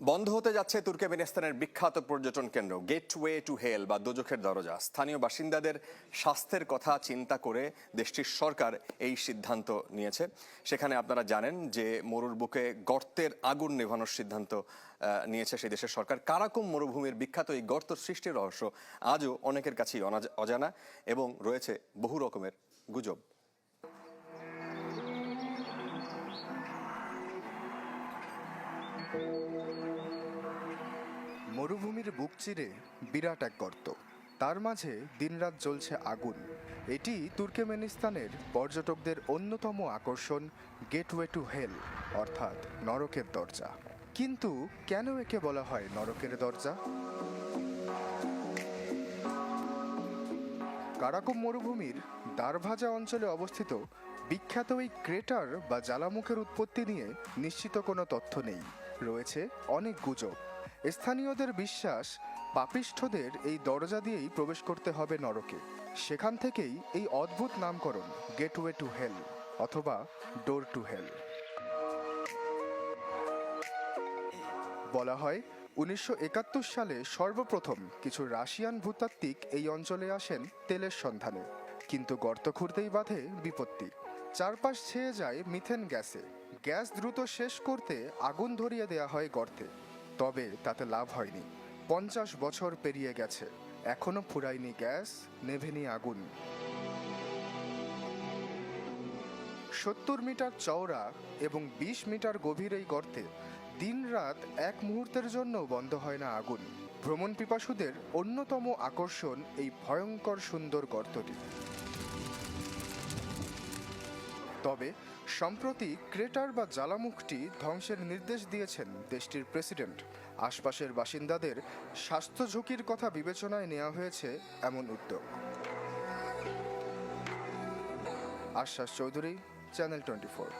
বন্ধ হতে যাচ্ছে তুর্কমেনিস্তানের বিখ্যাত পর্যটন কেন্দ্র গেটওয়ে টু হেল বা দোজখের দরজা। স্থানীয় বাসিন্দাদের স্বাস্থ্যের কথা চিন্তা করে দেশটির সরকার এই সিদ্ধান্ত নিয়েছে। সেখানে আপনারা জানেন যে মরুর বুকে গর্তের আগুন নেভানোর সিদ্ধান্ত নিয়েছে সেই দেশের সরকার। কারাকুম মরুভূমির বিখ্যাত এই গর্ত সৃষ্টির রহস্য আজও অনেকের কাছেই অজানা এবং রয়েছে বহু রকমের গুজব। মরুভূমির বুক চিরে বিরাট এক গর্ত, তার মাঝে দিনরাত জ্বলছে আগুন। এটি তুর্কমেনিস্তানের পর্যটকদের অন্যতম আকর্ষণ, গেটওয়ে টু হেল অর্থাৎ নরকের দরজা। কিন্তু কেন একে বলা হয় নরকের দরজা? কারাকুম মরুভূমির দারভাজা অঞ্চলে অবস্থিত বিখ্যাত এই ক্রেটার বা জ্বালামুখের উৎপত্তি নিয়ে নিশ্চিত কোনো তথ্য নেই, রয়েছে অনেক গুজব। স্থানীয়দের বিশ্বাস, পাপিষ্ঠদের এই দরজা দিয়েই প্রবেশ করতে হবে নরকে। সেখান থেকেই এই অদ্ভুত নামকরণ গেটওয়ে টু হেল অথবা ডোর টু হেল। বলা হয় 1971 সালে সর্বপ্রথম কিছু রাশিয়ান ভূতাত্ত্বিক এই অঞ্চলে আসেন তেলের সন্ধানে, কিন্তু গর্ত খুঁড়তেই বাধে বিপত্তি। চারপাশ ছেয়ে যায় মিথেন গ্যাসে। গ্যাস দ্রুত শেষ করতে আগুন ধরিয়ে দেয়া হয় গর্তে, তবে তাতে লাভ হয়নি। 50 বছর পেরিয়ে গেছে, এখনো ফুরায়নি গ্যাস, নেভেনি আগুন। 70 মিটার চওড়া এবং 20 মিটার গভীর এই গর্তে দিনরাত এক মুহূর্তের জন্য বন্ধ হয় না আগুন। ভ্রমণ পিপাসুদের অন্যতম আকর্ষণ এই ভয়ঙ্কর সুন্দর গর্তটি। তবে সম্প্রতি ক্রেটার বা জ্বালামুখটি ধ্বংসের নির্দেশ দিয়েছেন দেশটির প্রেসিডেন্ট। আশপাশের বাসিন্দাদের স্বাস্থ্য ঝুঁকির কথা বিবেচনায় নেওয়া হয়েছে এমন উদ্যোগ। আশ্বাস চৌধুরী, চ্যানেল 24।